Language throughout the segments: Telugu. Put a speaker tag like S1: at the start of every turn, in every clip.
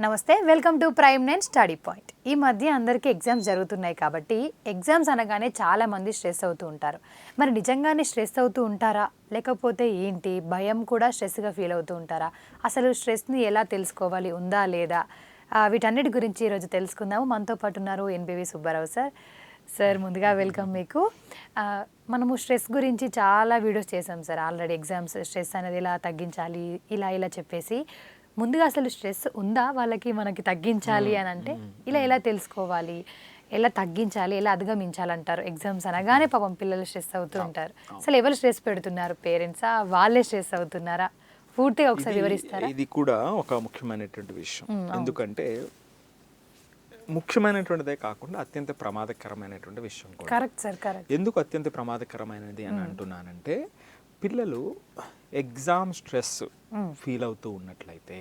S1: నమస్తే, welcome to prime nine study point. ఈ మధ్య అందరికీ ఎగ్జామ్స్ జరుగుతున్నాయి కాబట్టి ఎగ్జామ్స్ అనగానే చాలా మంది స్ట్రెస్ అవుతూ ఉంటారు. మరి నిజంగానే స్ట్రెస్ అవుతూ ఉంటారా, లేకపోతే ఏంటి భయం కూడా స్ట్రెస్గా ఫీల్ అవుతూ ఉంటారా? అసలు స్ట్రెస్ని ఎలా తెలుసుకోవాలి, ఉందా లేదా, వీటన్నిటి గురించి ఈరోజు తెలుసుకుందాము. మనతో పాటు ఉన్నారు ఎన్బివి సుబ్బారావు సార్. సార్ ముందుగా వెల్కమ్ మీకు. మనము స్ట్రెస్ గురించి చాలా వీడియోస్ చేసాం సార్ ఆల్రెడీ. ఎగ్జామ్స్ స్ట్రెస్ అనేది ఎలా తగ్గించాలి, ఇలా చెప్పేసి. ముందుగా అసలు స్ట్రెస్ ఉందా వాళ్ళకి, మనకి తగ్గించాలి అని అంటే ఇలా ఎలా తెలుసుకోవాలి, ఎలా తగ్గించాలి, ఎలా అధిగమించాలంటారు? ఎగ్జామ్స్ అనగానే పాపం పిల్లలు స్ట్రెస్ అవుతూ ఉంటారు. అసలు ఎవరు స్ట్రెస్ పెడుతున్నారు? పేరెంట్సా, వాళ్ళే స్ట్రెస్ అవుతున్నారా? పూర్తిగా ఒకసారి వివరిస్తారా?
S2: ఇది కూడా ఒక ముఖ్యమైనటువంటి విషయం. ఎందుకంటే ముఖ్యమైనటువంటిదే కాకుండా అత్యంత ప్రమాదకరమైనటువంటి విషయం కూడా.
S1: Correct sir, correct.
S2: ఎందుకు అత్యంత ప్రమాదకరమైనది అని అంటున్నానంటే, పిల్లలు ఎగ్జామ్ స్ట్రెస్ ఫీల్ అవుతూ ఉన్నట్లయితే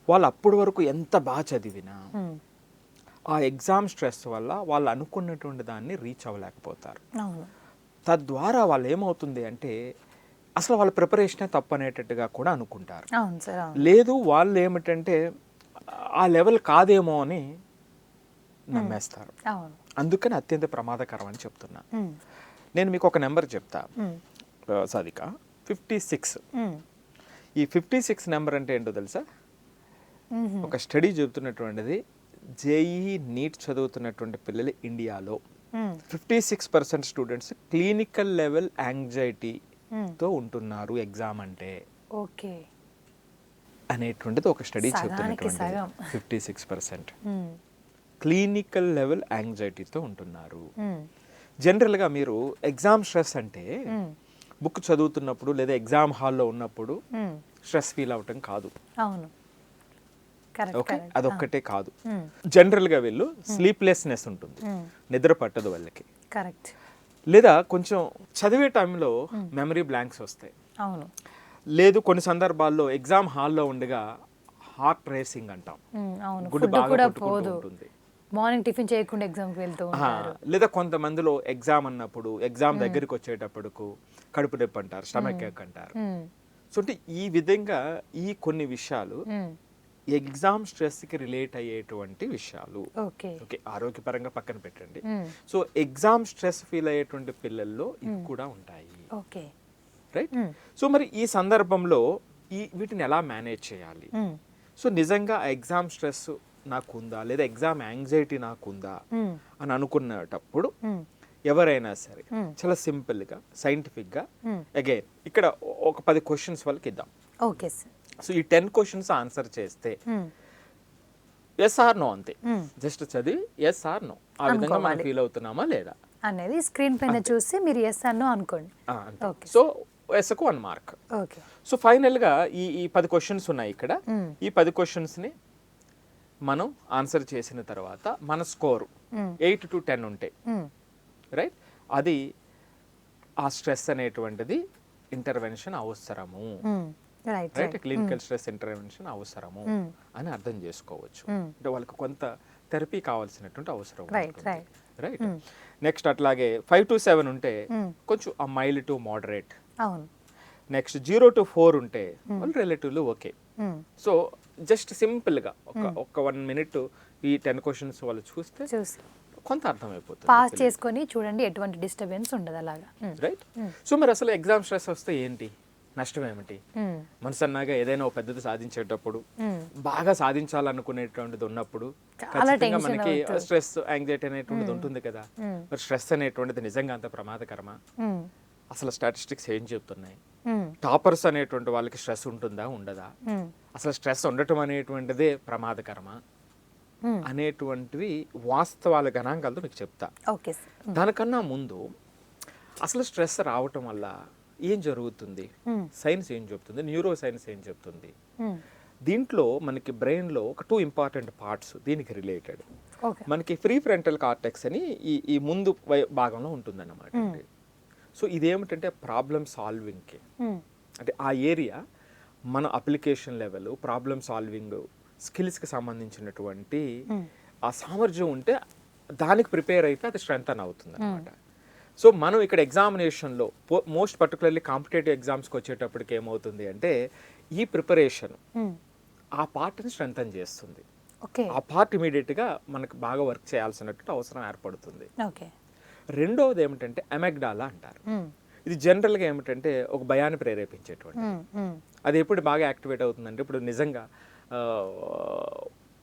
S2: వాళ్ళు అప్పటి వరకు ఎంత బాగా చదివినా ఆ ఎగ్జామ్ స్ట్రెస్ వల్ల వాళ్ళు అనుకున్నటువంటి దాన్ని రీచ్ అవ్వలేకపోతారు. తద్వారా వాళ్ళు ఏమవుతుంది అంటే అసలు వాళ్ళ ప్రిపరేషనే తప్పు అనేటట్టుగా కూడా అనుకుంటారు. లేదు, వాళ్ళు ఏమిటంటే ఆ లెవెల్ కాదేమో అని నమ్మేస్తారు. అందుకని అత్యంత ప్రమాదకరం అని చెప్తున్నా. నేను మీకు ఒక నెంబర్ చెప్తా సాధిక, 56. ఈ 56 నెంబర్ అంటే ఏంటో తెలుసా? ఒక స్టడీ చెబుతున్నటువంటిది, జేఈఈ నీట్ చదువుతున్నటువంటి పిల్లలు ఇండియాలో 56% స్టూడెంట్స్ క్లినికల్ లెవెల్ యాంగ్జైటీతో ఉంటున్నారు ఎగ్జామ్ అంటే. ఓకే అనేటువంటిది ఒక స్టడీ చెబుతున్నటువంటిది. 56% క్లినికల్ లెవెల్ యాంగ్జైటీతో ఉంటున్నారు. జనరల్గా మీరు ఎగ్జామ్ స్ట్రెస్ అంటే బుక్ చదువుతున్నప్పుడు లేదా ఎగ్జామ్ హాల్లో ఉన్నప్పుడు స్ట్రెస్ ఫీల్ అవటం కాదు. ఓకే, అదొక్కటే కాదు. జనరల్గా వీళ్ళు స్లీప్లెస్నెస్ ఉంటుంది, నిద్ర పట్టదు వాళ్ళకి. కరెక్ట్. లేదా కొంచెం చదివే టైంలో మెమరీ బ్లాంక్స్ వస్తాయి. లేదు, కొన్ని సందర్భాల్లో ఎగ్జామ్ హాల్లో ఉండగా హార్ట్ రేసింగ్ అంటాం, గుండె బాగా కొట్టుకుంటూ ఉంటుంది.
S1: మార్నింగ్ టిఫిన్ చేయకుండా ఎగ్జామ్కి వెళ్తూ ఉంటారు.
S2: లేదా కొంతమందిలో ఎగ్జామ్ అన్నప్పుడు ఎగ్జామ్ దగ్గరికి వచ్చేటప్పటికు కడుపు నొప్పి అంటారు, స్టమక్ ఏక్ అంటారు. సో అంటే ఈ విధంగా ఈ కొన్ని విషయాలు ఎగ్జామ్ స్ట్రెస్ కి రిలేట్ అయ్యేటువంటి విషయాలు. ఓకే, ఆరోగ్యపరంగా పక్కన పెట్టండి. సో ఎగ్జామ్ స్ట్రెస్ ఫీల్ అయ్యేటువంటి పిల్లల్లో ఇవి కూడా ఉంటాయి. Okay, right. సో మరి ఈ సందర్భంలో వీటిని ఎలా మేనేజ్ చేయాలి? సో నిజంగా ఎగ్జామ్ స్ట్రెస్ నాకుందా లేదా ఎగ్జామ్ యాంగ్జైటీ నాకుందా అని అనుకునేటప్పుడు ఎవరైనా సరే చాలా సింపుల్ గా, సైంటిఫిక్ గా, అగైన్ ఇక్కడ ఒక 10 క్వశ్చన్స్ వాళ్ళకి ఇద్దాం. Okay sir. సో ఈ 10 క్వశ్చన్స్ ఆన్సర్ చేస్తే ఎస్ ఆర్ నో, అంతే. జస్ట్ చదివి ఎస్ ఆర్ నో, ఆ విధంగా మనం ఫీల్ అవుతున్నామా లేదా
S1: అనేది స్క్రీన్ పైన చూసి మీరు ఎస్ ఆర్ నో అనుకోండి.
S2: సో ఎస్కు 1 మార్క్. సో ఫైనల్ గా ఈ 10 క్వశ్చన్స్ ఉన్నాయి ఇక్కడ. ఈ 10 క్వశ్చన్స్ ని మనం ఆన్సర్ చేసిన తర్వాత మన స్కోరు 8 to 10 ఉంటాయి, రైట్. అది ఆ స్ట్రెస్ అనేటువంటిది ఇంటర్వెన్షన్ అవసరము, రైట్. క్లినికల్ స్ట్రెస్ ఇంటర్వెన్షన్ అవసరము అని అర్థం చేసుకోవచ్చు. అంటే వాళ్ళకి కొంత థెరపీ కావాల్సినటువంటి అవసరం, రైట్. నెక్స్ట్ అట్లాగే 5 to 7 ఉంటే కొంచెం ఆ mild to moderate. Next 0 to 4 ఉంటే వాళ్ళు relatively okay. So just simple గా ఒక 1 minute ఈ 10 క్వశ్చన్స్ వాళ్ళు చూస్తే కొంత అర్థమైపోతుంది.
S1: పాస్ చేసుకొని చూడండి, ఎటువంటి డిస్టర్బెన్స్ ఉండదు అలాగా,
S2: రైట్. సో మరి అసలు ఎగ్జామ్ స్ట్రెస్ వస్తే ఏంటి, నష్టం ఏమిటి? మనసు అన్నాగా ఏదైనా ఒక పెద్దది సాధించేటప్పుడు, బాగా సాధించాలనుకునేటువంటిది ఉన్నప్పుడు ఖచ్చితంగా మనకి స్ట్రెస్, యాంగ్జైటీ అనేటువంటిది ఉంటుంది కదా. మరి స్ట్రెస్ అనేటువంటిది నిజంగా అంత ప్రమాదకరమా? అసలు స్టాటిస్టిక్స్ ఏం చెప్తున్నాయి? టాపర్స్ అనేటువంటి వాళ్ళకి స్ట్రెస్ ఉంటుందా, ఉండదా? అసలు స్ట్రెస్ ఉండటం అనేటువంటిదే ప్రమాదకరమా అనేటువంటివి వాస్తవాల గణాంకాలతో మీకు చెప్తా. దానికన్నా ముందు అసలు స్ట్రెస్ రావటం వల్ల ఏం జరుగుతుంది, సైన్స్ ఏం చెప్తుంది, న్యూరో సైన్స్ ఏం చెప్తుంది? దీంట్లో మనకి బ్రెయిన్లో ఒక 2 ఇంపార్టెంట్ పార్ట్స్ దీనికి రిలేటెడ్. మనకి ప్రీ ఫ్రంటల్ కార్టెక్స్ అని ఈ ముందు భాగంలో ఉంటుందన్నమాట. సో ఇదేమిటంటే ప్రాబ్లమ్ సాల్వింగ్కి, అంటే ఆ ఏరియా మన అప్లికేషన్ లెవెల్, ప్రాబ్లమ్ సాల్వింగ్ స్కిల్స్కి సంబంధించినటువంటి ఆ సామర్థ్యం ఉంటే దానికి ప్రిపేర్ అయితే అది స్ట్రెంగ్తన్ అవుతుంది అనమాట. సో మనం ఇక్కడ ఎగ్జామినేషన్లో మోస్ట్ పర్టికులర్లీ కాంపిటేటివ్ ఎగ్జామ్స్కి వచ్చేటప్పటికి ఏమవుతుంది అంటే ఈ ప్రిపరేషన్ ఆ పార్ట్ని స్ట్రెంథన్ చేస్తుంది.
S1: ఓకే.
S2: ఆ పార్ట్ ఇమీడియట్గా మనకు బాగా వర్క్ చేయాల్సినట్టు అవసరం ఏర్పడుతుంది.
S1: ఓకే.
S2: రెండవది ఏమిటంటే అమెగ్డాలా అంటారు. ఇది జనరల్గా ఏమిటంటే ఒక భయాన్ని ప్రేరేపించేటువంటి. అది ఎప్పుడు బాగా యాక్టివేట్ అవుతుందంటే ఇప్పుడు నిజంగా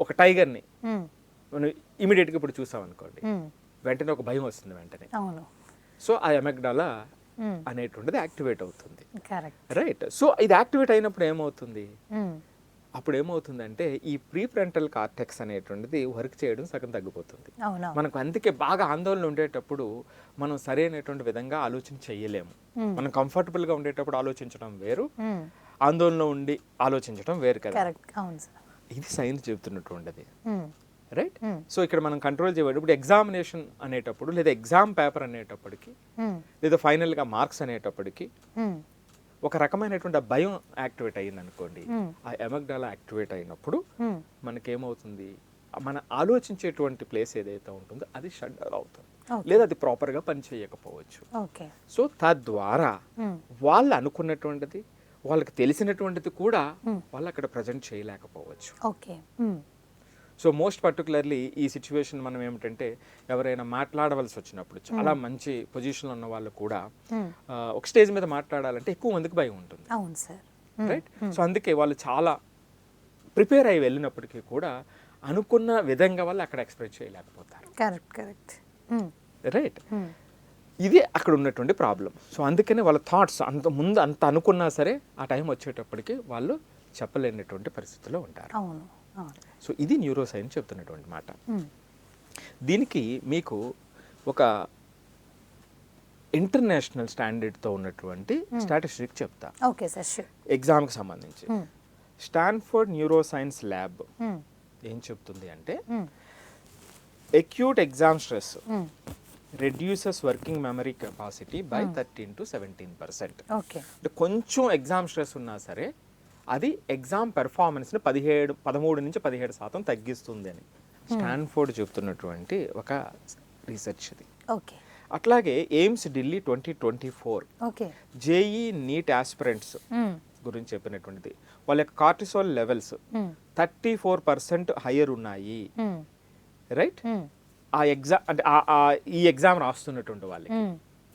S2: ఒక టైగర్ని మనం ఇమీడియట్గా ఇప్పుడు చూసాం అనుకోండి, వెంటనే ఒక భయం వస్తుంది వెంటనే.
S1: అవును.
S2: సో ఆ అమెగ్డాలా అనేటువంటిది యాక్టివేట్ అవుతుంది.
S1: కరెక్ట్.
S2: రైట్. సో ఇది యాక్టివేట్ అయినప్పుడు ఏమవుతుంది, అప్పుడు ఏమవుతుందంటే ఈ ప్రీఫ్రంటల్ కార్టెక్స్ అనేటువంటిది వర్క్ చేయడం సగం తగ్గిపోతుంది. మనకు అందుకే బాగా ఆందోళన ఉండేటప్పుడు మనం సరైనటువంటి విధంగా ఆలోచన చేయలేము. మనం కంఫర్టబుల్గా ఉండేటప్పుడు ఆలోచించడం వేరు, ఆందోళన ఉండి ఆలోచించడం వేరు కదా. ఇది సైన్స్ చెబుతున్నటువంటిది. రైట్. సో ఇక్కడ మనం కంట్రోల్ చేయబడి ఇప్పుడు ఎగ్జామినేషన్ అనేటప్పుడు లేదా ఎగ్జామ్ పేపర్ అనేటప్పటికి లేదా ఫైనల్గా మార్క్స్ అనేటప్పటికి ఒక రకమైనటువంటి భయం యాక్టివేట్ అయ్యింది అనుకోండి, ఆ అమెగ్డాలా యాక్టివేట్ అయినప్పుడు మనకేమవుతుంది, మన ఆలోచించేటువంటి ప్లేస్ ఏదైతే ఉంటుందో అది షట్ డౌన్ అవుతుంది, లేదా అది ప్రాపర్గా పనిచేయకపోవచ్చు. సో తద్వారా వాళ్ళు అనుకున్నటువంటిది వాళ్ళకి తెలిసినటువంటిది కూడా వాళ్ళు అక్కడ ప్రజెంట్ చేయలేకపోవచ్చు. సో మోస్ట్ పర్టికులర్లీ ఈ సిచ్యువేషన్ మనం ఏమిటంటే ఎవరైనా మాట్లాడవలసి వచ్చినప్పుడు చాలా మంచి పొజిషన్లో ఉన్న వాళ్ళు కూడా ఒక స్టేజ్ మీద మాట్లాడాలంటే ఎక్కువ మందికి భయం ఉంటుంది. రైట్. సో అందుకే వాళ్ళు చాలా ప్రిపేర్ అయ్యి వెళ్ళినప్పటికీ కూడా అనుకున్న విధంగా వాళ్ళు అక్కడ ఎక్స్ప్రెస్ చేయలేకపోతారు. రైట్. ఇది అక్కడ ఉన్నటువంటి ప్రాబ్లం. సో అందుకనే వాళ్ళ థాట్స్ అంత ముందు అంత అనుకున్నా సరే ఆ టైం వచ్చేటప్పటికి వాళ్ళు చెప్పలేనటువంటి పరిస్థితిలో ఉంటారు. సో ఇది న్యూరో సైన్స్ చెప్తున్నటువంటి మాట. దీనికి మీకు ఒక ఇంటర్నేషనల్ స్టాండర్డ్తో ఉన్నటువంటి స్టాటిస్టిక్ చెప్తా ఎగ్జామ్కి సంబంధించి. స్టాన్ఫోర్డ్ న్యూరో సైన్స్ ల్యాబ్ ఏం చెప్తుంది అంటే acute exam stress reduces working memory capacity by 13 to 17%. అంటే కొంచెం ఎగ్జామ్ స్ట్రెస్ ఉన్నా సరే అది ఎగ్జామ్ పెర్ఫార్మెన్స్ని 13 నుంచి 17% తగ్గిస్తుంది అని స్టాన్ఫోర్డ్ చెప్తున్నటువంటి ఒక రీసెర్చ్ ఇది. అట్లాగే AIIMS Delhi 2024 JEE NEET aspirants గురించి చెప్పినటువంటిది. వాళ్ళ యొక్క కార్టిసోల్ లెవెల్స్ 34% హయ్యర్ ఉన్నాయి. రైట్. ఆ ఎగ్జామ్ అంటే ఈ ఎగ్జామ్ రాస్తున్నటువంటి వాళ్ళకి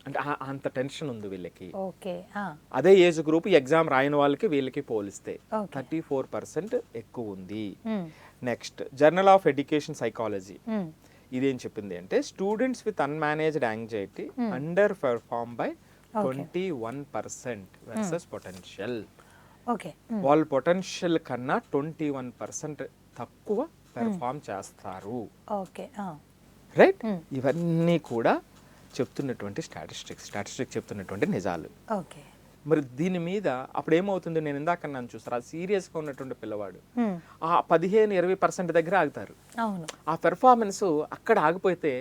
S2: అంటే అంత టెన్షన్ ఉంది వీళ్ళకి. అదే ఏజ్ గ్రూప్ ఎగ్జామ్ రాయని వాళ్ళకి వీళ్ళకి పోలిస్తే 34% ఎక్కువ ఉంది. Next journal of education psychology ఇదేం చెప్పింది అంటే students with unmanaged anxiety underperform by 21% versus potential. వాళ్ళ పొటెన్షియల్ కన్నా 21% తక్కువ పెర్ఫార్మ్ చేస్తారు. రైట్. ఇవన్నీ కూడా చెప్తున్నటువంటి స్టాటిస్టిక్స్ చెప్తున్నటువంటి నిజాలు. మరి దీని మీద అప్పుడు ఏమవుతుంది, నేను ఇందాక నన్ను చూస్తారు అది సీరియస్గా ఉన్నటువంటి పిల్లవాడు ఆ 15-20% దగ్గర ఆగుతారు. ఆ పెర్ఫార్మెన్స్ అక్కడ ఆగిపోతే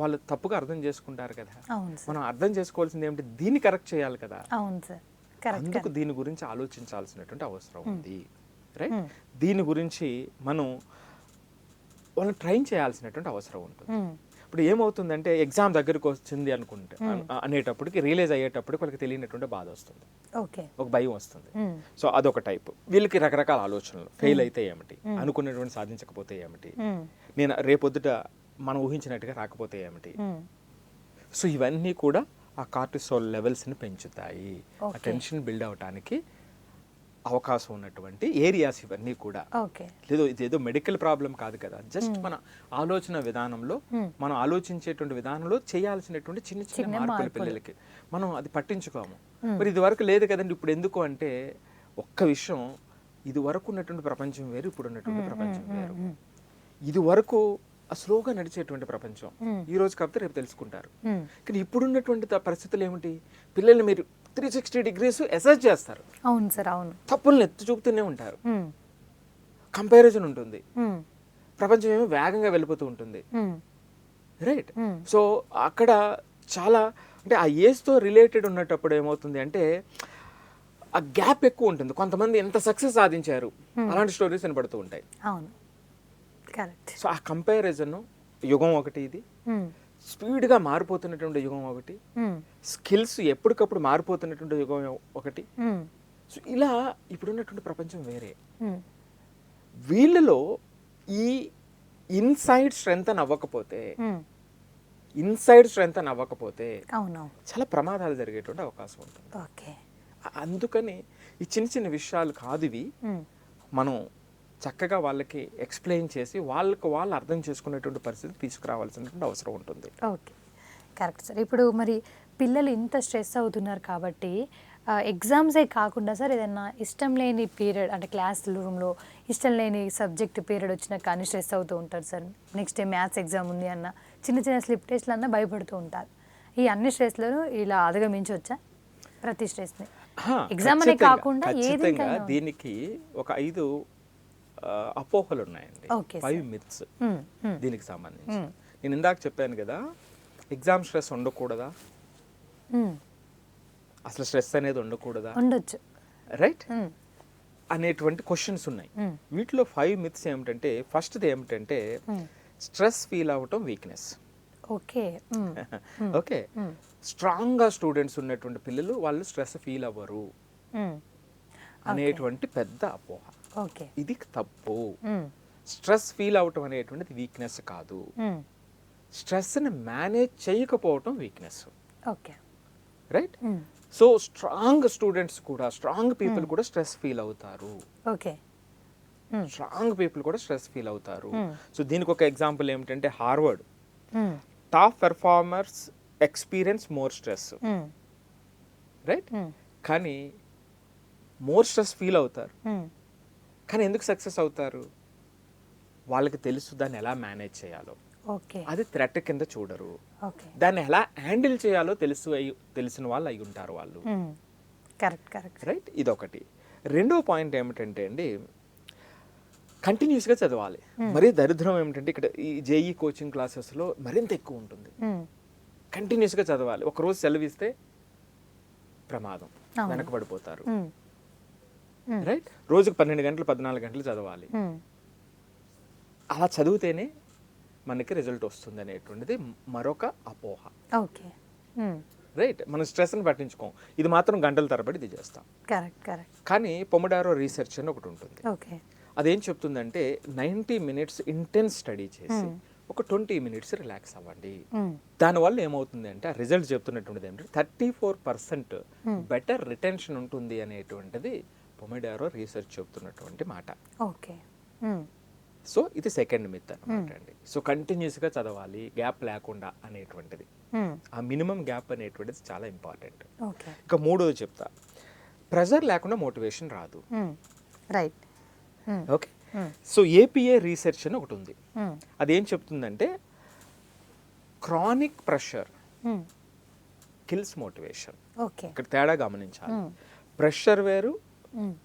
S2: వాళ్ళు తప్పుగా అర్థం చేసుకుంటారు కదా. మనం అర్థం చేసుకోవాల్సింది ఏమిటి, దీన్ని కరెక్ట్ చేయాలి కదా. అందుకు దీని గురించి ఆలోచించాల్సినటువంటి అవసరం ఉంది. రైట్. దీని గురించి మనం వాళ్ళని ట్రైన్ చేయాల్సినటువంటి అవసరం ఉంటుంది. ఇప్పుడు ఏమవుతుందంటే ఎగ్జామ్ దగ్గరకు వచ్చింది అనుకుంటే అనేటప్పటికి రియలైజ్ అయ్యేటప్పటికి వాళ్ళకి తెలియనటువంటి బాధ వస్తుంది, ఒక భయం వస్తుంది. సో అదొక టైప్. వీళ్ళకి రకరకాల ఆలోచనలు, ఫెయిల్ అయితే ఏమిటి, అనుకున్నటువంటి సాధించకపోతే ఏమిటి, నేను రేపొద్దుట మనం ఊహించినట్టుగా రాకపోతే ఏమిటి. సో ఇవన్నీ కూడా ఆ కార్టిసోల్ లెవెల్స్ని పెంచుతాయి. ఆ టెన్షన్ బిల్డ్ అవడానికి అవకాశం ఉన్నటువంటి ఏరియాస్ ఇవన్నీ కూడా. ఇదేదో మెడికల్ ప్రాబ్లం కాదు కదా, జస్ట్ మన ఆలోచన విధానంలో మనం ఆలోచించేటువంటి విధానంలో చేయాల్సినటువంటి చిన్న చిన్న మార్పులు పిల్లలకి మనం అది పట్టించుకోము. మరి ఇది వరకు లేదు కదండి. ఇప్పుడు ఎందుకు అంటే ఒక్క విషయం, ఇది వరకు ఉన్నటువంటి ప్రపంచం వేరు, ఇప్పుడు ఉన్నటువంటి ప్రపంచం వేరు. ఇది వరకు స్లోగా నడిచేటువంటి ప్రపంచం, ఈ రోజు కాకపోతే రేపు తెలుసుకుంటారు. కానీ ఇప్పుడున్నటువంటి పరిస్థితులు ఏమిటి, పిల్లల్ని మీరు 360 degrees అసెస్ చేస్తారు.
S1: అవును సార్, అవును.
S2: తప్పుల్ని ఎత్తి చూపుతూనే ఉంటారు. కంపారిజన్ ఉంటుంది. ప్రపంచం ఏమో వేగంగా వెళ్ళిపోతూ ఉంటుంది. రైట్. సో అక్కడ చాలా అంటే ఆ ఏజ్తో రిలేటెడ్ ఉన్నప్పుడు ఏమవుతుంది అంటే ఆ గ్యాప్ ఎక్కువ ఉంటుంది. కొంతమంది ఎంత సక్సెస్ సాధించారు అలాంటి స్టోరీస్ వినపడుతూ ఉంటాయి. సో ఆ కంపారిజన్ యుగం ఒకటి, ఇది స్పీడ్గా మారిపోతున్నటువంటి యుగం ఒకటి, స్కిల్స్ ఎప్పటికప్పుడు మారిపోతున్నటువంటి యుగం ఒకటి. సో ఇలా ఇప్పుడున్నటువంటి ప్రపంచం వేరే. వీళ్ళలో ఈ ఇన్సైడ్ స్ట్రెంగ్త్ అని అవ్వకపోతే
S1: అవును.
S2: చాలా ప్రమాదాలు జరిగేటువంటి అవకాశం ఉంటుంది.
S1: ఓకే.
S2: అందుకని ఈ చిన్న చిన్న విషయాలు కాదు ఇవి, మనం చక్కగా వాళ్ళకి ఎక్స్ప్లెయిన్ చేసి వాళ్ళకు వాళ్ళు అర్థం చేసుకునేటువంటి పరిస్థితి తీసుకురావాల్సినటువంటి అవసరం ఉంటుంది.
S1: Okay, correct sir. ఇప్పుడు మరి పిల్లలు ఇంత స్ట్రెస్ అవుతున్నారు కాబట్టి ఎగ్జామ్సే కాకుండా సార్ ఏదైనా ఇష్టం లేని పీరియడ్ అంటే క్లాస్ రూమ్లో ఇష్టం లేని సబ్జెక్ట్ పీరియడ్ వచ్చినా కానీ స్ట్రెస్ అవుతూ ఉంటారు sir. Next day maths exam ఉంది అన్న చిన్న చిన్న స్లిప్ టెస్ట్లు అన్న భయపడుతూ ఉంటారు. ఈ అన్ని స్ట్రెస్లను ఇలా అధిగమించవచ్చా ప్రతి స్ట్రెస్ని? ఎగ్జామ్ అనే కాకుండా
S2: ఖచ్చితంగా దీనికి ఒక 5 అపోహలు ఉన్నాయండి. 5 మిత్స్ దీనికి సంబంధించి. నేను ఇందాక చెప్పాను కదా, ఎగ్జామ్ స్ట్రెస్ ఉండకూడదా, అసలు స్ట్రెస్ అనేది ఉండకూడదా,
S1: ఉండొచ్చు,
S2: రైట్ అనేటువంటి క్వశ్చన్స్ ఉన్నాయి. వీటిలో 5 మిత్స్ ఏమిటంటే, ఫస్ట్ది ఏమిటంటే స్ట్రెస్ ఫీల్ అవ్వటం వీక్నెస్.
S1: ఓకే.
S2: ఓకే, స్ట్రాంగ్గా స్టూడెంట్స్ ఉన్నటువంటి పిల్లలు వాళ్ళు స్ట్రెస్ ఫీల్ అవ్వరు అనేటువంటి పెద్ద అపోహ.
S1: ఓకే,
S2: ఇది తప్పు. స్ట్రెస్ ఫీల్ అవటం అనేటువంటిది వీక్నెస్ కాదు. స్ట్రెస్ని మేనేజ్ చేయకపోవటం weakness.
S1: Okay,
S2: right. So strong students కూడా, స్ట్రాంగ్ పీపుల్ కూడా స్ట్రెస్ ఫీల్ అవుతారు.
S1: ఓకే,
S2: స్ట్రాంగ్ పీపుల్ కూడా స్ట్రెస్ ఫీల్ అవుతారు. సో దీనికి ఒక ఎగ్జాంపుల్ ఏమిటంటే Harvard top performers experience more stress, right. కానీ మోర్ స్ట్రెస్ ఫీల్ అవుతారు, కానీ ఎందుకు సక్సెస్ అవుతారు? వాళ్ళకి తెలుసు దాన్ని ఎలా మేనేజ్ చేయాలో.
S1: ఓకే,
S2: అది థ్రెట్ కింద చూడరు.
S1: ఓకే,
S2: దాన్ని ఎలా హ్యాండిల్ చేయాలో తెలిసిన వాళ్ళు అయి ఉంటారు వాళ్ళు.
S1: Correct, correct,
S2: right. ఇదొకటి. రెండో పాయింట్ ఏమిటంటే అండి, కంటిన్యూస్గా చదవాలి. మరీ దరిద్రం ఏమిటంటే ఇక్కడ ఈ జేఈ కోచింగ్ క్లాసెస్లో మరింత ఎక్కువ ఉంటుంది. కంటిన్యూస్గా చదవాలి. ఒకరోజు సెలవు ఇస్తే ప్రమాదం, వెనకబడిపోతారు. రైట్. రోజుకు 12 గంటలు 14 గంటలు చదవాలి. అలా చదివితేనే మనకి రిజల్ట్ వస్తుంది అనేటువంటిది మరొక అపోహ.
S1: Okay,
S2: right. మనం స్ట్రెస్ని పట్టించుకోం, ఇది మాత్రం గంటల తరబడి ఇది చేస్తాం.
S1: Correct, correct.
S2: కానీ పొమడారో రీసెర్చ్ అని ఒకటి ఉంటుంది.
S1: ఓకే,
S2: అదేం చెప్తుందంటే 90 మినిట్స్ ఇంటెన్స్ స్టడీ చేసి ఒక 20 మినిట్స్ రిలాక్స్ అవ్వండి. దానివల్ల ఏమవుతుంది అంటే, ఆ రిజల్ట్ చెప్తున్నటువంటిది ఏంటంటే 34% బెటర్ రిటెన్షన్ ఉంటుంది అనేటువంటిది పొమడారో రీసెర్చ్ చెప్తున్నటువంటి మాట.
S1: ఓకే.
S2: సో ఇది సెకండ్ మిత్ అనమాట అండి. సో కంటిన్యూస్గా చదవాలి, గ్యాప్ లేకుండా అనేటువంటిది, ఆ మినిమం గ్యాప్ అనేటువంటిది చాలా ఇంపార్టెంట్. ఇక మూడోది చెప్తా, ప్రెజర్ లేకుండా మోటివేషన్ రాదు.
S1: Right.
S2: Okay. So APA research అని ఒకటి ఉంది. అదేం చెప్తుందంటే, chronic pressure kills motivation.
S1: Okay,
S2: ఇక్కడ తేడా గమనించాలి. ప్రెషర్ వేరు,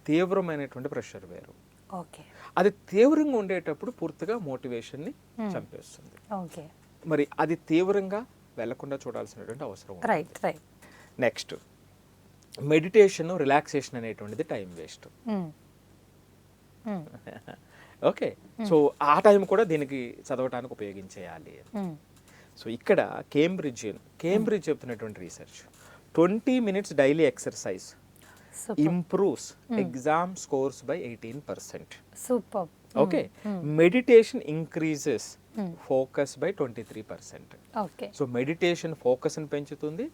S2: తీవ్రమైనటువంటి ప్రెషర్ వేరు.
S1: ఓకే,
S2: అది తీవ్రంగా ఉండేటప్పుడు పూర్తిగా మోటివేషన్ని చంపేస్తుంది.
S1: ఓకే,
S2: మరి అది తీవ్రంగా వెళ్లకుండా చూడాల్సినటువంటి అవసరం ఉంది.
S1: Right, right.
S2: Next, meditation relaxation అనేటువంటిది టైం వేస్ట్. ఓకే. సో ఆ టైం కూడా దీనికి చదవటానికి ఉపయోగించేయాలి. సో ఇక్కడ కేంబ్రిడ్జ్ చెప్తున్నటువంటి research, 20 minutes daily exercise improves exam scores by 18%.
S1: Super.
S2: Okay. Meditation increases focus by 23%.
S1: Okay.
S2: So meditation focus ని పెంచుతుంది.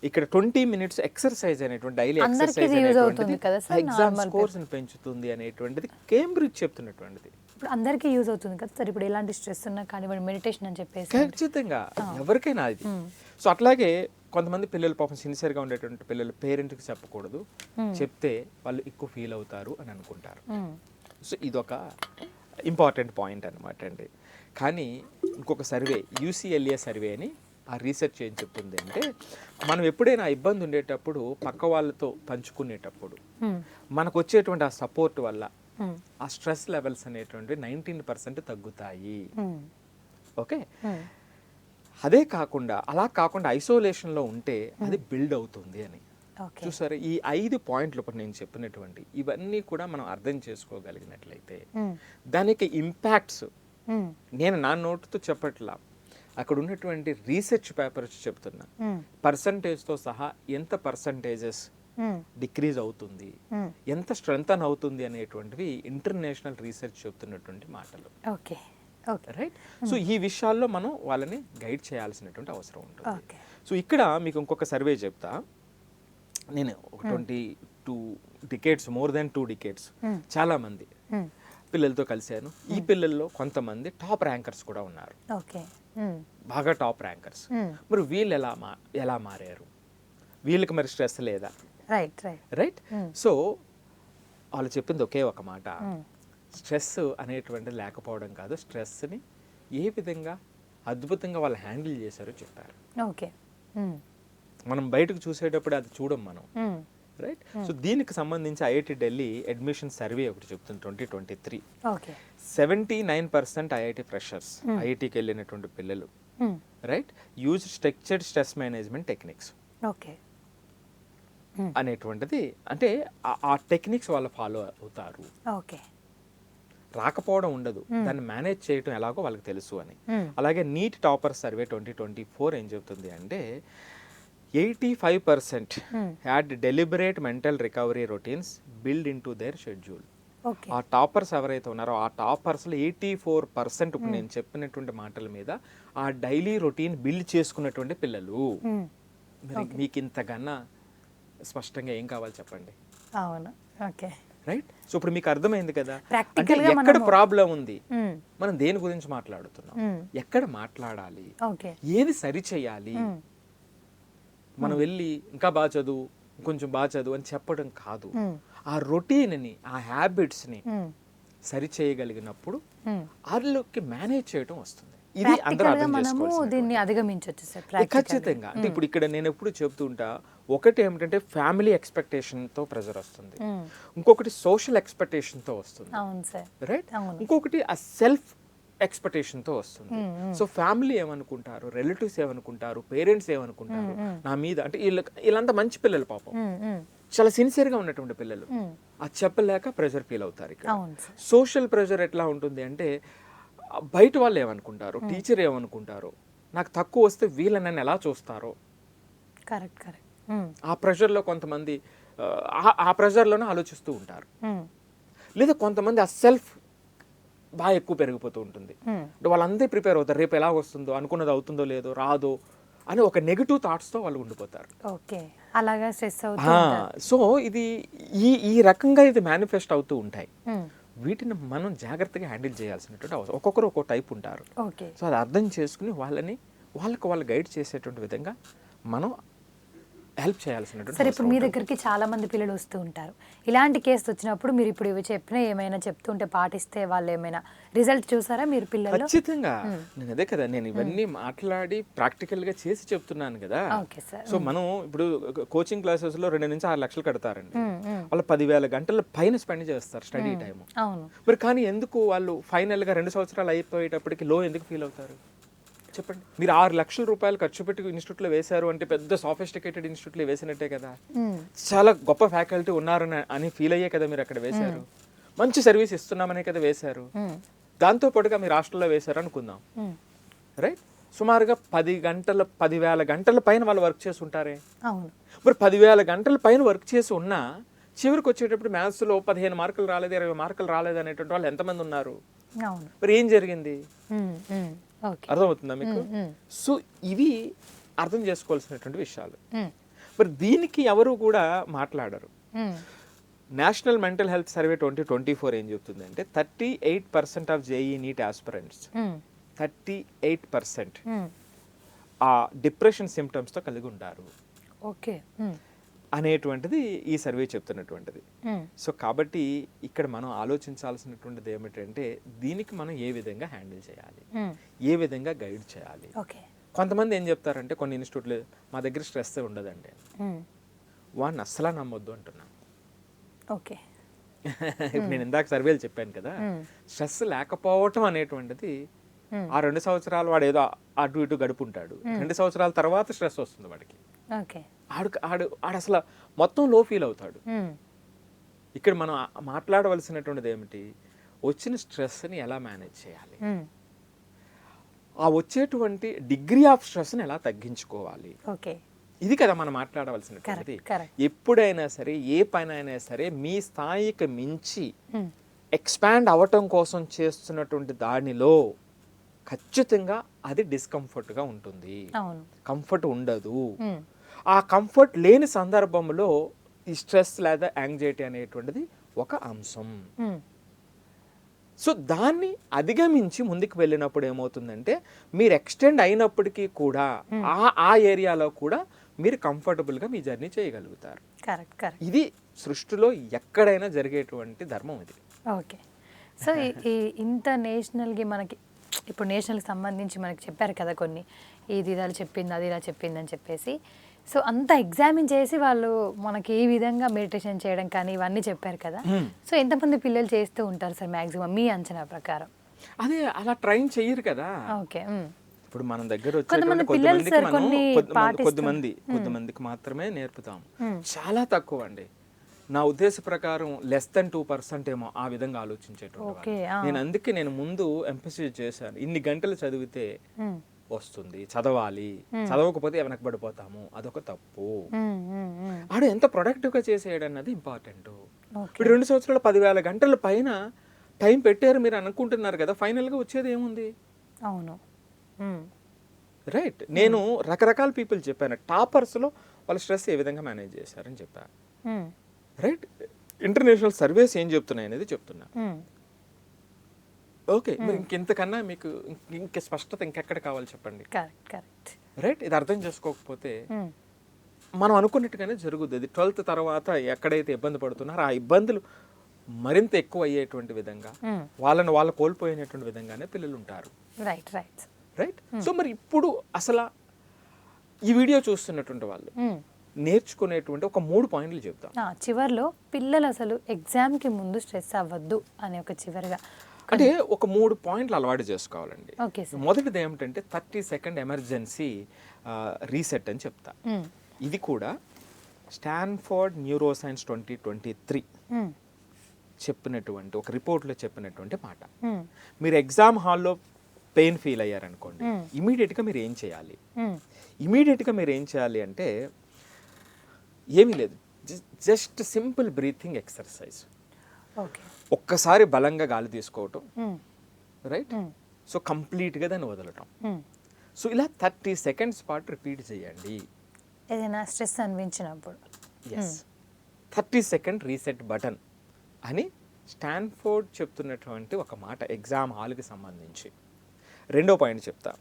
S2: ఇక్కడ 20 మినిట్స్ ఎక్సర్సైజ్ అనేటువంటి డైలీ ఎక్సర్సైజ్ అనేటువంటిది ఎగ్జామ్ స్కోర్స్ ని పెంచుతుంది అనేటువంటిది కేంబ్రిడ్జ్ చెప్తున్నటువంటిది.
S1: ఇప్పుడు అందరికీ యూజ్ అవుతుంది కదా సార్, ఇప్పుడు ఎలాంటి స్ట్రెస్ ఉన్నా కానివ్వండి మెడిటేషన్ అని చెప్పేసి.
S2: ఖచ్చితంగా ఎవరికైనా అది. సో అట్లాగే కొంతమంది పిల్లలు పాపం సిన్సియర్గా ఉండేటువంటి పిల్లలు పేరెంట్కి చెప్పకూడదు, చెప్తే వాళ్ళు ఎక్కువ ఫీల్ అవుతారు అని అనుకుంటారు. సో ఇదొక ఇంపార్టెంట్ పాయింట్ అనమాట అండి. కానీ ఇంకొక సర్వే, UCLA సర్వే అని, ఆ రీసెర్చ్ ఏం చెప్తుంది అంటే, మనం ఎప్పుడైనా ఇబ్బంది ఉండేటప్పుడు పక్క వాళ్ళతో పంచుకునేటప్పుడు మనకు వచ్చేటువంటి ఆ సపోర్ట్ వల్ల ఆ స్ట్రెస్ లెవెల్స్ అనేటువంటి 19% తగ్గుతాయి. ఓకే. అదే కాకుండా, అలా కాకుండా ఐసోలేషన్లో ఉంటే అది బిల్డ్ అవుతుంది అని. చూసారా, ఈ 5 పాయింట్లు ఇప్పుడు నేను చెప్పినటువంటి ఇవన్నీ కూడా మనం అర్థం చేసుకోగలిగినట్లయితే దానికి ఇంపాక్ట్స్ నేను నా నోటుతో చెప్పట్లా, అక్కడ ఉన్నటువంటి రీసెర్చ్ పేపర్స్ చెప్తున్నా, పర్సంటేజ్తో సహా ఎంత పర్సంటేజెస్ డిక్రీజ్ అవుతుంది, ఎంత స్ట్రెంగ్తన్ అవుతుంది అనేటువంటివి ఇంటర్నేషనల్ రీసెర్చ్ చెప్తున్నటువంటి మాటలు.
S1: ఓకే.
S2: రైట్. సో ఈ విషయాల్లో మనం వాళ్ళని గైడ్ చేయాల్సినటువంటి అవసరం ఉంటుంది. సో ఇక్కడ మీకు ఇంకొక సర్వే చెప్తా. నేను ఒక 22 డికేట్స్, మోర్ దెన్ 2 డికేట్స్ చాలా మంది పిల్లలతో కలిశాను. ఈ పిల్లల్లో కొంతమంది టాప్ ర్యాంకర్స్ కూడా ఉన్నారు, బాగా టాప్ ర్యాంకర్స్. మరి వీళ్ళు ఎలా మారారు? వీళ్ళకి మరి స్ట్రెస్ లేదా? రైట్. సో వాళ్ళు చెప్పింది ఒకే ఒక మాట, స్ట్రెస్ అనేటువంటిది లేకపోవడం కాదు, స్ట్రెస్ని ఏ విధంగా అద్భుతంగా వాళ్ళు హ్యాండిల్ చేశారో చెప్పారు. మనం బయటకు చూసేటప్పుడు అది చూడం మనం. రైట్. సో దీనికి సంబంధించి ఐఐటి ఢిల్లీ అడ్మిషన్ సర్వే ఒకటి చెప్తుంది 2023. 79% ఐఐటి ఫ్రెషర్స్, ఐఐటికి వెళ్ళినటువంటి పిల్లలు, right, use structured stress management techniques అనేటువంటిది. అంటే ఆ టెక్నిక్స్ వాళ్ళు ఫాలో అవుతారు. రాకపోవడం ఉండదు, దాన్ని మేనేజ్ చేయడం ఎలాగో వాళ్ళకి తెలుసు అని. అలాగే నీట్ టాపర్ సర్వే 2024 ఏం చెప్తుంది అంటే 85% had deliberate mental recovery routines build in to their schedule. ఆ టాపర్స్ ఎవరైతే ఉన్నారో ఆ టాపర్స్లో 84% ఇప్పుడు నేను చెప్పినటువంటి మాటల మీద ఆ డైలీ రొటీన్ బిల్డ్ చేసుకున్నటువంటి పిల్లలు. మీకు ఇంతకన్నా స్పష్టంగా ఏం కావాలి చెప్పండి? రైట్. సో ఇప్పుడు మీకు అర్థమైంది కదా, అంటే ఎక్కడ ప్రాబ్లం ఉంది, మనం దేని గురించి మాట్లాడుతున్నాం, ఎక్కడ మాట్లాడాలి, ఏది సరి చేయాలి. మనం వెళ్ళి ఇంకా బాగా చదువు, కొంచెం బాగా చదువు అని చెప్పడం కాదు. ఆ రొటీన్ని, ఆ హ్యాబిట్స్ని సరి చేయగలిగినప్పుడు వాళ్ళకి మేనేజ్ చేయడం వస్తుంది. ఇది అందరూ అర్థం చేసుకోవాలి ఖచ్చితంగా. అంటే ఇప్పుడు ఇక్కడ నేను ఎప్పుడు చెప్తూ ఉంటా, ఒకటి ఏమిటంటే ఫ్యామిలీ ఎక్స్పెక్టేషన్తో ప్రెజర్ వస్తుంది, ఇంకొకటి సోషల్ ఎక్స్పెక్టేషన్తో వస్తుంది, రైట్, ఇంకొకటి ఆ సెల్ఫ్ ఎక్స్పెక్టేషన్తో వస్తుంది. సో ఫ్యామిలీ ఏమనుకుంటారు, రిలేటివ్స్ ఏమనుకుంటారు, పేరెంట్స్ ఏమనుకుంటారు నా మీద, అంటే వీళ్ళంతా మంచి పిల్లలు పాపం, చాలా సిన్సియర్గా ఉన్నటువంటి పిల్లలు, అది చెప్పలేక ప్రెజర్ ఫీల్ అవుతారు. ఇక్కడ సోషల్ ప్రెజర్ ఎట్లా ఉంటుంది అంటే బయట వాళ్ళు ఏమనుకుంటారు, టీచర్ ఏమనుకుంటారు, నాకు తక్కువ వస్తే వీళ్ళని నన్ను ఎలా చూస్తారో, ఆ ప్రెషర్లో కొంతమంది ఆ ప్రెషర్లోనే ఆలోచిస్తూ ఉంటారు. లేదా కొంతమంది ఆ సెల్ఫ్ బాగా ఎక్కువ పెరిగిపోతూ ఉంటుంది. అంటే వాళ్ళందరూ ప్రిపేర్ అవుతారు, రేపు ఎలా వస్తుందో, అనుకున్నది అవుతుందో లేదో, రాదో అని ఒక నెగిటివ్ థాట్స్తో వాళ్ళు ఉండిపోతారు. సో ఇది ఈ రకంగా ఇది మేనిఫెస్ట్ అవుతూ ఉంటాయి. వీటిని మనం జాగ్రత్తగా హ్యాండిల్ చేయాల్సినటువంటి అవసరం. ఒక్కొక్కరు ఒక్కో టైప్ ఉంటారు. సో అది అర్థం చేసుకుని వాళ్ళు గైడ్ చేసేటువంటి విధంగా మనం హెల్ప్ చేయాల్సినటువంటి.
S1: సరే, ఇప్పుడు మీ దగ్గరికి చాలా మంది పిల్లలు వస్తూ ఉంటారు. ఇలాంటి కేసు వచ్చినప్పుడు మీరు ఇప్పుడు ఇవి చెప్పిన ఏమైనా చెప్తుంటే పాటిస్తే వాళ్ళు ఏమైనా రిజల్ట్ చూసారా మీరు పిల్లలు?
S2: ఖచ్చితంగా. నేను అదే కదా, నేను ఇవన్నీ మాట్లాడి ప్రాక్టికల్ గా చేసి చెప్తున్నాను కదా. సో మనం ఇప్పుడు కోచింగ్ క్లాసెస్ లో 2 నుంచి 6 లక్షలు కడతారండి, వాళ్ళు 10,000 గంటల పైన స్పెండ్ చేస్తారు స్టడీ టైం. మరి కానీ ఎందుకు వాళ్ళు ఫైనల్ గా 2 సంవత్సరాలు అయిపోయేటప్పటికి లో ఎందుకు ఫీల్ అవుతారు చెప్పండి? మీరు 6 లక్షల రూపాయలు ఖర్చు పెట్టి ఇన్స్టిట్యూట్లో వేశారు అంటే పెద్ద సాఫిస్టికేటెడ్ ఇన్స్టిట్యూట్లో వేసినట్టే కదా, చాలా గొప్ప ఫ్యాకల్టీ ఉన్నారని అని ఫీల్ అయ్యే కదా మీరు అక్కడ వేశారు, మంచి సర్వీస్ ఇస్తున్నామనే కదా వేశారు. దాంతో పాటుగా మీరు హాస్టల్లో వేశారు అనుకుందాం, రైట్, సుమారుగా 10,000 గంటల పైన వాళ్ళు వర్క్ చేసి ఉంటారే. మరి 10,000 గంటల పైన వర్క్ చేసి ఉన్నా చివరికి వచ్చేటప్పుడు మ్యాథ్స్లో 15 మార్కులు రాలేదు, 20 మార్కులు రాలేదు అనేటువంటి వాళ్ళు ఎంతమంది ఉన్నారు? మరి ఏం జరిగింది? అర్థమవుతుందా మీకు? సో ఇవి అర్థం చేసుకోవాల్సినటువంటి విషయాలు. మరి దీనికి ఎవరు కూడా మాట్లాడరు. నేషనల్ మెంటల్ హెల్త్ సర్వే 2024 ఏం చెప్తుంది అంటే 38% ఆఫ్ జేఈ నీట్ ఆస్పిరెంట్స్ 38% ఆ డిప్రెషన్ సిమ్టమ్స్తో కలిగి ఉంటారు అనేటువంటిది ఈ సర్వే చెప్తున్నటువంటిది. సో కాబట్టి ఇక్కడ మనం ఆలోచించాల్సినటువంటిది ఏమిటంటే దీనికి మనం ఏ విధంగా హ్యాండిల్ చేయాలి, ఏ విధంగా గైడ్ చేయాలి. కొంతమంది ఏం చెప్తారంటే కొన్ని ఇన్స్టిట్యూట్లు మా దగ్గర స్ట్రెస్ ఉండదండి, వాడిని అస్సలా నమ్మొద్దు అంటున్నాను. ఇప్పుడు నేను ఇందాక సర్వేలు చెప్పాను కదా, స్ట్రెస్ లేకపోవటం అనేటువంటిది ఆ 2 సంవత్సరాలు వాడు ఏదో అటు ఇటు గడుపుంటాడు, 2 సంవత్సరాల తర్వాత స్ట్రెస్ వస్తుంది వాడికి, ఆడు అసలు మొత్తం లో ఫీల్ అవుతాడు. ఇక్కడ మనం మాట్లాడవలసినటువంటిది ఏమిటి, వచ్చిన స్ట్రెస్ని ఎలా మేనేజ్ చేయాలి, ఆ వచ్చేటువంటి డిగ్రీ ఆఫ్ స్ట్రెస్ని ఎలా తగ్గించుకోవాలి. ఇది కదా మనం మాట్లాడవలసినటువంటిది.
S1: correct.
S2: ఎప్పుడైనా సరే ఏ పని అయినా సరే మీ స్థాయికి మించి ఎక్స్పాండ్ అవ్వటం కోసం చేస్తున్నటువంటి దానిలో ఖచ్చితంగా అది డిస్కంఫర్ట్గా ఉంటుంది,
S1: అవును.
S2: కంఫర్ట్ ఉండదు. ఆ కంఫర్ట్ లేని సందర్భంలో ఈ స్ట్రెస్ లేదా యాంగ్జైటీ అనేటువంటిది ఒక అంశం. సో దాన్ని అధిగమించి ముందుకు వెళ్ళినప్పుడు ఏమవుతుందంటే మీరు ఎక్స్టెండ్ అయినప్పటికీ కూడా ఆ ఏరియాలో కూడా మీరు కంఫర్టబుల్గా మీ జర్నీ చేయగలుగుతారు.
S1: Correct correct.
S2: ఇది సృష్టిలో ఎక్కడైనా జరిగేటువంటి ధర్మం ఇది.
S1: ఓకే. సో ఈ ఇంటర్నేషనల్కి మనకి ఇప్పుడు నేషనల్కి సంబంధించి మనకి చెప్పారు కదా కొన్ని, ఇది ఇలా చెప్పింది అది ఇలా చెప్పింది అని చెప్పేసి. సో అంతా ఎగ్జామిన్ చేసి వాళ్ళు మనకి ఏ విధంగా మెడిటేషన్ చేయడం కానీ ఇవన్నీ చెప్పారు కదా. సో ఎంతమంది పిల్లలు చేస్తూ ఉంటారు సార్ మ్యాక్సిమం మీ అంచనా ప్రకారం?
S2: అదే అలా ట్రైన్ చెయ్యరు కదా.
S1: ఓకే.
S2: ఇప్పుడు మన దగ్గర కొద్దిమందికి మాత్రమే నేర్పుతాం, చాలా తక్కువ అండి. నా ఉద్దేశ ప్రకారం లెస్ దెన్ 2% ఏమో ఆ విధంగా ఆలోచించేటువంటి. నేను ముందు ఎంఫసిస్ చేశాను, ఇన్ని గంటలు చదివితే వస్తుంది, చదవాలి, చదవకపోతే వెనకబడిపోతాము, అదొక తప్పు. ఆడు ఎంత ప్రొడక్టివ్గా చేసేయడం అన్నది ఇంపార్టెంట్. ఇప్పుడు 2 సంవత్సరాలు 10,000 గంటల పైన టైం పెట్టారు మీరు అనుకుంటున్నారు కదా, ఫైనల్గా వచ్చేది ఏముంది?
S1: అవును,
S2: రైట్. నేను రకరకాల పీపుల్ చెప్పాను, టాపర్స్లో వాళ్ళ స్ట్రెస్ ఏ విధంగా మేనేజ్ చేశారని చెప్పాను. రైట్. ఇంటర్నేషనల్ సర్వేస్ ఏం చెప్తున్నాయి అనేది చెప్తున్నా. ఓకే, మీరు ఇంకెంతకన్నా మీకు ఇంక స్పష్టత ఇంకెక్కడ కావాలి చెప్పండి. రైట్. ఇది అర్థం చేసుకోకపోతే మనం అనుకున్నట్టుగానే జరుగుద్ది. అది 12th తర్వాత ఎక్కడైతే ఇబ్బంది పడుతున్నారో ఆ ఇబ్బందులు మరింత ఎక్కువ అయ్యేటువంటి విధంగా, వాళ్ళు కోల్పోయినటువంటి విధంగానే పిల్లలు ఉంటారు.
S1: Right right
S2: right. సో మరి ఇప్పుడు అసలు ఈ వీడియో చూస్తున్నటువంటి వాళ్ళు నేర్చుకునేటువంటి ఒక 3 పాయింట్లు చెప్తాం
S1: చివరిలో. పిల్లలు అసలు ఎగ్జామ్కి ముందు స్ట్రెస్ అవ్వద్దు అని ఒక చివరిగా
S2: అంటే ఒక 3 పాయింట్లు అలవాటు చేసుకోవాలండి. మొదటిది ఏమిటంటే 30 సెకండ్ ఎమర్జెన్సీ రీసెట్ అని చెప్తా. ఇది కూడా స్టాన్ఫోర్డ్ న్యూరోసైన్స్ 2023 చెప్పినటువంటి ఒక రిపోర్ట్లో చెప్పినటువంటి మాట. మీరు ఎగ్జామ్ హాల్లో పెయిన్ ఫీల్ అయ్యారనుకోండి, ఇమీడియట్గా మీరు ఏం చేయాలి? ఇమీడియట్గా మీరు ఏం చేయాలి అంటే ఏమీ లేదు, జస్ట్ సింపుల్ బ్రీతింగ్ ఎక్సర్సైజ్. ఒక్కసారి బలంగా గాలి తీసుకోవటం, రైట్. సో కంప్లీట్గా దాన్ని వదలటం. సో ఇలా 30 సెకండ్స్ పాటు రిపీట్ చేయండి
S1: ఏదైనా స్ట్రెస్ అనిపించినప్పుడు.
S2: 30 సెకండ్ రీసెట్ బటన్ అని స్టాన్ఫోర్డ్ చెప్తున్నటువంటి ఒక మాట ఎగ్జామ్ హాల్కి సంబంధించి. రెండో పాయింట్ చెప్తా,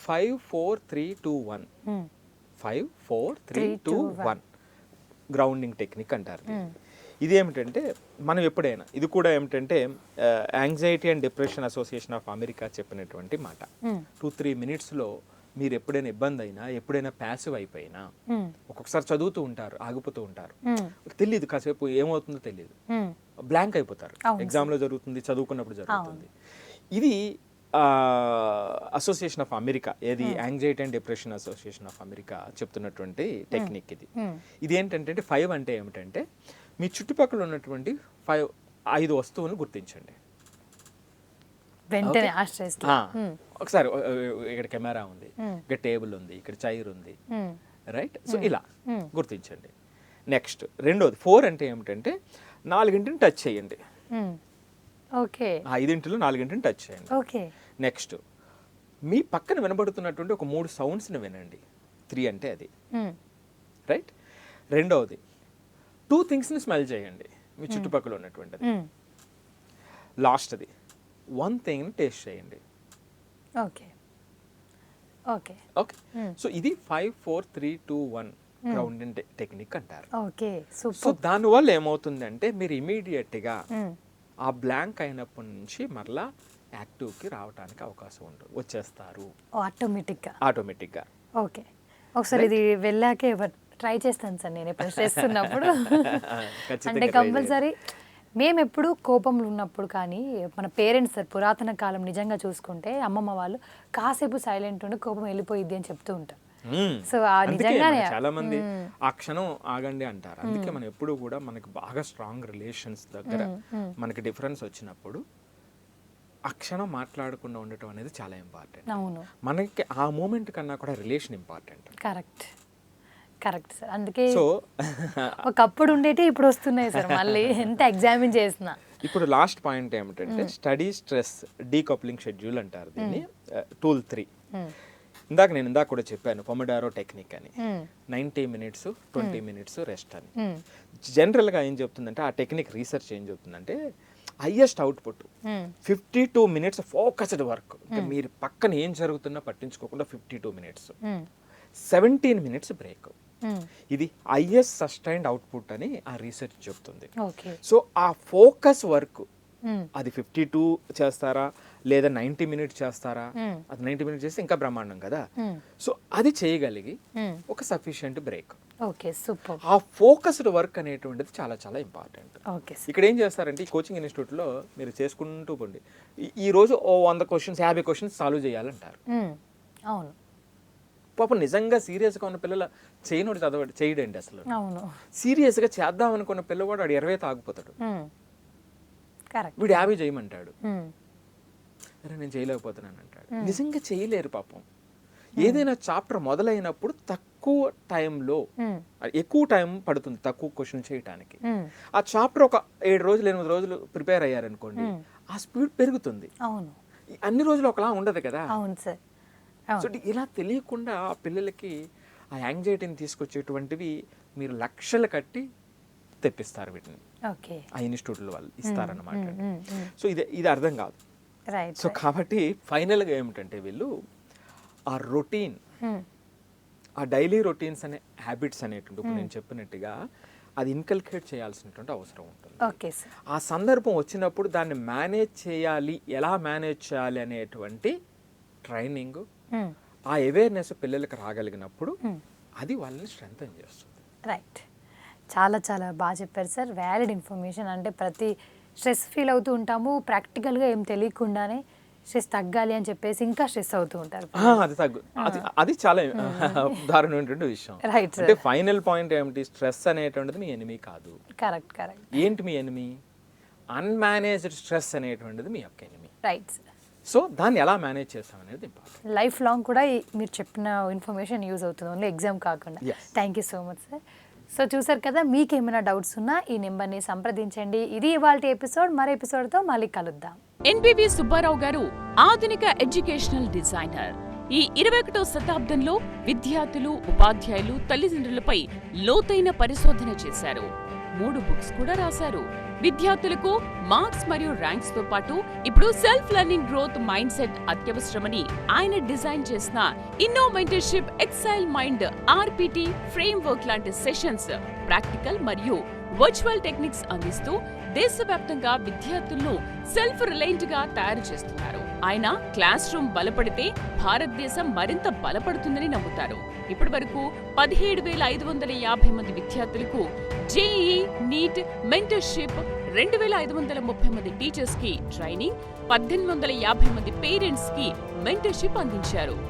S2: 5 4 3 2 1 5 4 3 2 1 గ్రౌండింగ్ టెక్నిక్ అంటారు. ఇది ఏమిటంటే మనం ఎప్పుడైనా, ఇది కూడా ఏమిటంటే anxiety and depression association of America చెప్పినటువంటి మాట. 2-3 మినిట్స్లో మీరు ఎప్పుడైనా ఇబ్బంది అయినా, ఎప్పుడైనా ప్యాసివ్ అయిపోయినా, ఒక్కొక్కసారి చదువుతూ ఉంటారు, ఆగిపోతూ ఉంటారు, తెలియదు, కాసేపు ఏమవుతుందో తెలియదు, బ్లాంక్ అయిపోతారు. ఎగ్జామ్లో జరుగుతుంది, చదువుకున్నప్పుడు జరుగుతుంది. ఇది అసోసియేషన్ ఆఫ్ అమెరికా, ఏది anxiety and depression association of America చెప్తున్నటువంటి టెక్నిక్ ఇది. ఇది ఏంటంటే 5 అంటే ఏమిటంటే మీ చుట్టుపక్కల ఉన్నటువంటి 5 వస్తువులను గుర్తించండి. ఒకసారి ఇక్కడ కెమెరా ఉంది, ఇక్కడ టేబుల్ ఉంది, ఇక్కడ చైర్ ఉంది, రైట్. సో ఇలా గుర్తించండి. నెక్స్ట్ రెండోది 4 అంటే ఏమిటంటే 4 టచ్ చేయండి.
S1: ఓకే,
S2: 5 4 టచ్ చేయండి. నెక్స్ట్ మీ పక్కన వినబడుతున్నటువంటి ఒక 3 సౌండ్స్ని వినండి. 3 అంటే అది, రైట్. రెండవది 2 థింగ్స్ని స్మెల్ చేయండి మీ చుట్టుపక్కల ఉన్నటువంటిది. లాస్ట్ది 1 థింగ్ని టేస్ట్ చేయండి.
S1: Okay okay
S2: okay. సో ఇది 5 4 3 2 1 గ్రౌండింగ్ టెక్నిక్ అంటారు.
S1: ఓకే.
S2: సో దానివల్ల ఏమవుతుందంటే మీరు ఇమీడియట్గా ఆ బ్లాంక్ అయినప్పటి నుంచి మరలా యాక్టివ్కి రావడానికి అవకాశం ఉంటుంది, వచ్చేస్తారు ఆటోమేటిక్గా.
S1: ఓకే, ఒకసారి ఇది వెళ్ళాకే ట్రై చేస్తాను సార్ నేను ఎప్పుడు స్ట్రెస్ ఉన్నప్పుడు. అంటే కంపల్సరీ మేము ఎప్పుడు కోపంలో ఉన్నప్పుడు కానీ మన పేరెంట్స్ సార్ పురాతన కాలం నిజంగా చూసుకుంటే అమ్మమ్మ వాళ్ళు కాసేపు సైలెంట్ ఉండి కోపం వెళ్ళిపోయిద్ది అని చెప్తూ ఉంటారు. సో నిజంగానే
S2: చాలా మంది ఆ క్షణం ఆగండి అంటారు. అందుకే మనం ఎప్పుడు కూడా మనకి బాగా స్ట్రాంగ్ రిలేషన్స్ దగ్గర మనకి డిఫరెన్స్ వచ్చినప్పుడు ఆ క్షణం మాట్లాడకుండా ఉండటం అనేది చాలా ఇంపార్టెంట్. మనకి ఆ మూమెంట్ కన్నా కూడా relation important.
S1: Correct. Correct sir. అందుకే
S2: సో
S1: ఒకప్పుడు ఉండేటి ఇప్పుడు వస్తున్నాయి సార్ మళ్ళీ ఎంత ఎగ్జామిన్ చేసినా.
S2: ఇప్పుడు లాస్ట్ పాయింట్ ఏమిటంటే స్టడీ స్ట్రెస్ డీకప్లింగ్ షెడ్యూల్ అంటారు దీన్ని, టూల్ 3. ఇందాక కూడా చెప్పాను పొమడారో టెక్నిక్ అని, 90 minutes 20 minutes రెస్ట్ అని. జనరల్గా ఏం చెప్తుందంటే ఆ టెక్నిక్ రీసెర్చ్ ఏం చెప్తుందంటే highest output 52 minutes focused work, మీరు పక్కన ఏం జరుగుతున్నా పట్టించుకోకుండా 52 minutes, 17 minutes బ్రేక్. ఇది హైయెస్ట్ సస్టైన్డ్ అవుట్పుట్ అని ఆ రీసెర్చ్ చెప్తుంది. సో ఆ ఫోకస్ వర్క్ అది 52 చేస్తారా లేదా 90 minutes చేస్తారా, అది 90 minutes చేస్తే ఇంకా బ్రహ్మాండం కదా. సో అది చేయగలిగి ఒక సఫిషియెంట్ బ్రేక్.
S1: Okay, super.
S2: ఆ ఫోకస్డ్ వర్క్ అనేటువంటిది చాలా చాలా ఇంపార్టెంట్.
S1: ఓకే,
S2: ఇక్కడ ఏం చేస్తారంటే ఈ కోచింగ్ ఇన్స్టిట్యూట్లో మీరు చేసుకుంటూ పోండి, ఈ రోజు 100 questions 50 questions సాల్వ్ చేయాలంటారు.
S1: అవును,
S2: పాపం నిజంగా సీరియస్గా ఉన్న పిల్లలు చేయనోడు చేయడండి అసలు.
S1: అవును,
S2: సీరియస్గా చేద్దాం అనుకున్న పిల్లవాడు వాడు 20 తాగిపోతాడు,
S1: కరెక్ట్.
S2: వీడు 50 చేయమంటాడు, అరే నేను చేయలేకపోతున్నాను అంటాడు. నిజంగా చేయలేరు పాపం. ఏదైనా చాప్టర్ మొదలైనప్పుడు తక్కువ టైంలో, ఎక్కువ టైం పడుతుంది తక్కువ క్వశ్చన్ చేయడానికి. ఆ చాప్టర్ ఒక 7 రోజులు 8 రోజులు ప్రిపేర్ అయ్యారనుకోండి, ఆ స్పీడ్ పెరుగుతుంది.
S1: అవును,
S2: అన్ని రోజులు ఒకలా ఉండదు కదా.
S1: అవును సార్.
S2: సో ఇలా తెలియకుండా ఆ పిల్లలకి ఆ యాంగ్జైటీని తీసుకొచ్చేటువంటివి మీరు లక్షలు కట్టి తెప్పిస్తారు వీటిని,
S1: ఓకే,
S2: ఆ ఇన్స్టిట్యూట్లో వాళ్ళు ఇస్తారన్నమాట. సో ఇది అర్థం కాదు.
S1: రైట్.
S2: సో కాబట్టి ఫైనల్గా ఏమిటంటే వీళ్ళు ఆ రొటీన్, ఆ డైలీ రొటీన్స్ అనే హ్యాబిట్స్ అనేటువంటి ఇప్పుడు నేను చెప్పినట్టుగా అది ఇన్కల్కేట్ చేయాల్సినటువంటి అవసరం ఉంటుంది.
S1: Okay sir.
S2: ఆ సందర్భం వచ్చినప్పుడు దాన్ని మేనేజ్ చేయాలి, ఎలా మేనేజ్ చేయాలి అనేటువంటి ట్రైనింగ్, ఆ అవేర్నెస్ పిల్లలకి రాగలిగినప్పుడు అది వాళ్ళని స్ట్రెంథెన్ చేస్తుంది.
S1: రైట్, చాలా చాలా బాగా చెప్పారు సార్. Valid information. అంటే ప్రతి స్ట్రెస్ ఫీల్ అవుతూ ఉంటాము, ప్రాక్టికల్గా ఏం తెలియకుండానే స్ట్రెస్ తగ్గాలి అని చెప్పేసి ఇంకా స్ట్రెస్ అవుతూ ఉంటారు.
S2: అది చాలా దారుణమైనటువంటి విషయం.
S1: రైట్.
S2: అంటే ఫైనల్ పాయింట్ ఏమిటి, స్ట్రెస్ అనేటువంటిది మీ ఎనిమీ కాదు.
S1: Correct, correct.
S2: ఏంటి మీ ఎనిమీ? అన్మేనేజ్డ్ స్ట్రెస్ అనేటువంటిది మీ యొక్క ఎనిమీ.
S1: రైట్.
S2: సో దాన్ని ఎలా మేనేజ్ చేస్తాం అనేది ఇంపార్టెంట్.
S1: లైఫ్ లాంగ్ కూడా మీరు చెప్పిన ఇన్ఫర్మేషన్ యూజ్ అవుతుంది, ఓన్లీ ఎగ్జామ్ కాకుండా. Thank you so much sir. So చూసారు కదా, మీకు ఏమైనా డౌట్స్ ఉన్నా ఈ నెంబర్ని సంప్రదించండి. ఇది ఇవాల్టి ఎపిసోడ్. మరో ఎపిసోడ్తో మళ్ళీ కలుద్దాం.
S3: ఎన్బివి సుబ్బారావు గారు ఆధునిక ఎడ్యుకేషనల్ డిజైనర్. ఈ 21వ శతాబ్దంలో విద్యార్థులు, ఉపాధ్యాయులు, తల్లిదండ్రులపై లోతైన పరిశోధన చేశారు. 3 books కూడా రాశారు. విద్యార్థులకు మార్క్స్ మరియు ర్యాంక్స్ తో పాటు ఇప్పుడు self learning growth mind set అత్యవసరమని ఆయన డిజైన్ చేసిన ఇన్నోమెంటర్షిప్, ఎక్సైల్ మైండ్, ఆర్పిటి ఫ్రేమ్వర్క్ లాంటి సెషన్స్, ప్రాక్టికల్ మరియు వర్చువల్ టెక్నిక్స్ అందిస్తూ దేశవ్యాప్తంగా విద్యార్థులను సెల్ఫ్ రిలయంట్ గా తయారు చేస్తున్నారు. ఆయన క్లాస్ రూమ్ బలపడితే భారతదేశం మరింత బలపడుతుందని నమ్ముతారు. ఇప్పటి వరకు 17,550 మంది విద్యార్థులకు జేఈఈ, నీట్, మెంటర్షిప్, 2,530 మంది టీచర్స్ కి ట్రైనింగ్, 1,850 మంది పేరెంట్స్ కి మెంటర్షిప్ అందించారు.